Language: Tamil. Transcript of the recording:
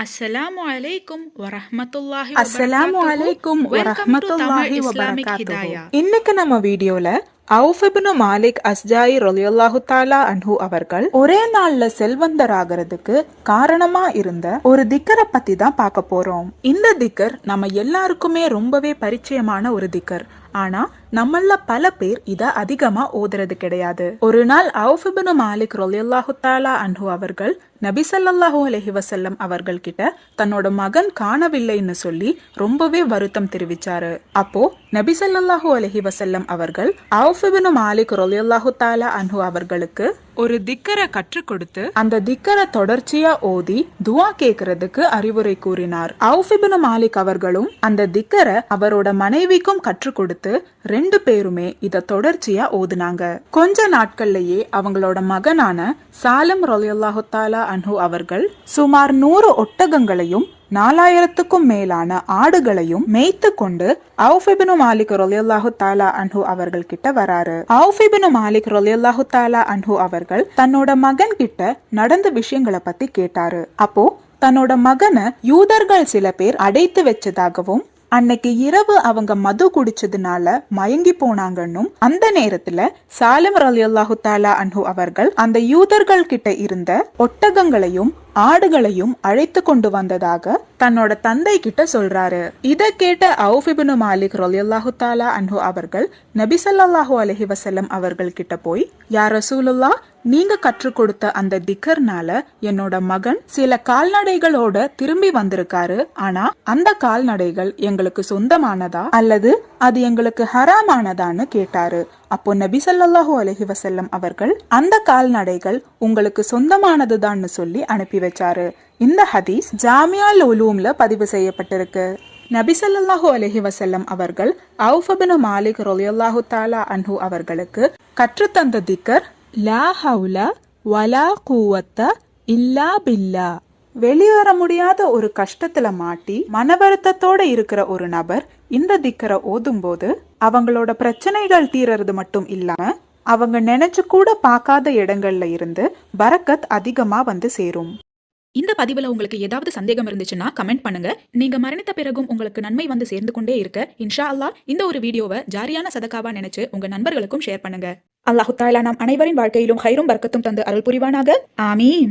அஸ்ஸலாமு அலைக்கும் வரஹ்மத்துல்லாஹி அஸ்ஸலாமு அலைக்கும் வரஹ்மத்துல்லாஹி வபரகாத்துஹு. இன்னைக்கு நம்ம வீடியோல அவுஃப் இப்னு மாலிக் அஸ்ஜாயி ரலியல்லாஹு தஆலா அன்ஹு அவர்கள் ஒரே நாள்ல செல்வந்தராகிறதுக்கு காரணமா இருந்த ஒரு திக்கரை பத்தி தான் பார்க்க போறோம். இந்த திக்கர் நம்ம எல்லாருக்குமே ரொம்பவே பரிச்சயமான ஒரு திக்கர். ஆனா நம்மள பல பேர் இத அதிகமா ஓதுறது கிடையாது. ஒரு நாள் அவுஃப் இப்னு மாலிக் ரலியல்லாஹு தஆலா அன்ஹு அவர்கள் நபி ஸல்லல்லாஹு அலைஹி வஸல்லம் அவர்கள் கிட்ட தன்னோட மகன் காணவில்லைன்னு சொல்லி ரொம்பவே வருத்தம் தெரிவிச்சாரு. அப்போ நபி ஸல்லல்லாஹு அலைஹி வஸல்லம் அவர்கள் அவுஃப் இப்னு மாலிக் ரலியல்லாஹு தஆலா அன்ஹு அவர்களுக்கு ஒரு திக்கரை கற்றுக் கொடுத்து அந்த திக்கரை தொடர்ச்சியா ஓதி துஆ கேட்கறதுக்கு அறிவுரை கூறினார். அவுஃப் இப்னு மாலிக் அவர்களும் அந்த திக்கரை அவரோட மனைவிக்கும் கற்றுக் கொடுத்து ரெண்டு பேருமே இத தொடர்ச்சியா ஓதுனாங்க. கொஞ்ச நாட்கள்லயே அவங்களோட மகனான சாலிம் ரலியல்லாஹு தஆலா அன்ஹு அவர்கள் சுமார் 100 ஒட்டகங்களையும் 4000க்கும் மேலான ஆடுகளையும் மேய்த்து கொண்டு அவுஃப் இப்னு மாலிக் ரலியல்லாஹு தஆலா அன்ஹு அவர்கள் கிட்ட வராரு. அவுஃப் இப்னு மாலிக் ரலியல்லாஹு தஆலா அன்ஹு அவர்கள் தன்னோட மகன் கிட்ட நடந்த விஷயங்களை பத்தி கேட்டாரு. அப்போ தன்னோட மகனை யூதர்கள் சில பேர் அடைத்து வச்சதாகவும் அன்னைக்கு இரவு அவங்க மது குடிச்சதுனால மயங்கி போனாங்கன்னும் அந்த நேரத்துல சாலிம் ரலியல்லாஹு தஆலா அன்ஹு அவர்கள் அந்த யூதர்கள் கிட்ட இருந்த ஒட்டகங்களையும் ஆடுகளையும் அழைத்து கொண்டு வந்ததாக தன்னோட தந்தை கிட்ட சொல்றாரு. இத கேட்ட அவுஃப் இப்னு மாலிக் ரலியல்லாஹு தஆலா அன்ஹு அவர்கள் நபி ஸல்லல்லாஹு அலைஹி வஸல்லம் அவர்கள் கிட்ட போய், யா ரசூலுல்லாஹ், நீங்க கற்றுக் கொடுத்த அந்த திக்கர்னால என்னோட மகன் சில கால்நடைகளோட திரும்பி வந்திருக்காரு. ஆனா அந்த கால்நடைகள் எங்களுக்கு சொந்தமானதா அல்லது அது எங்களுக்கு ஹராமானதான்னு கேட்டாரு. அப்போ நபி ஸல்லல்லாஹு அலைஹி வஸல்லம் அவர்கள் அந்த கால்நடைகள் உங்களுக்கு சொந்தமானதுதான்னு சொல்லி அனுப்பி வச்சாரு. இந்த ஹதீஸ் ஜாமியால் உலூம்ல பதிவு செய்யப்பட்டிருக்கு. நபி ஸல்லல்லாஹு அலைஹி வஸல்லம் அவர்கள் அவுஃப் இப்னு மாலிக் ரலியல்லாஹு தஆலா அன்ஹு அவர்களுக்கு கற்றுத்தந்த திக்கர் லா ஹவுல வலா குவத்த இல்லா பில்லா. வெளிவர முடியாத ஒரு கஷ்டத்துல மாட்டி மனவருத்தத்தோட இருக்கிற ஒரு நபர் இந்த திக்கரை ஓதும் போது அவங்களோட பிரச்சனைகள் தீரறது மட்டும் இல்லாம அவங்க நினைச்சு கூட பார்க்காத இடங்கள்ல இருந்து பரக்கத் அதிகமா வந்து சேரும். இந்த பதிவுல உங்களுக்கு ஏதாவது சந்தேகம் இருந்துச்சுன்னா கமெண்ட் பண்ணுங்க. நீங்க மரணித்த பிறகும் உங்களுக்கு நன்மை வந்து சேர்ந்து கொண்டே இருக்க இன்ஷா அல்லாஹ் இந்த ஒரு வீடியோவை ஜாரியான சதகாவா நினைச்சு உங்க நண்பர்களுக்கும் ஷேர் பண்ணுங்க. அல்லாஹு தஆலா நம் அனைவரின் வாழ்க்கையிலும் ஹைரும் பரக்கத்தும் தந்து அருள் புரிவானாக. ஆமீன்.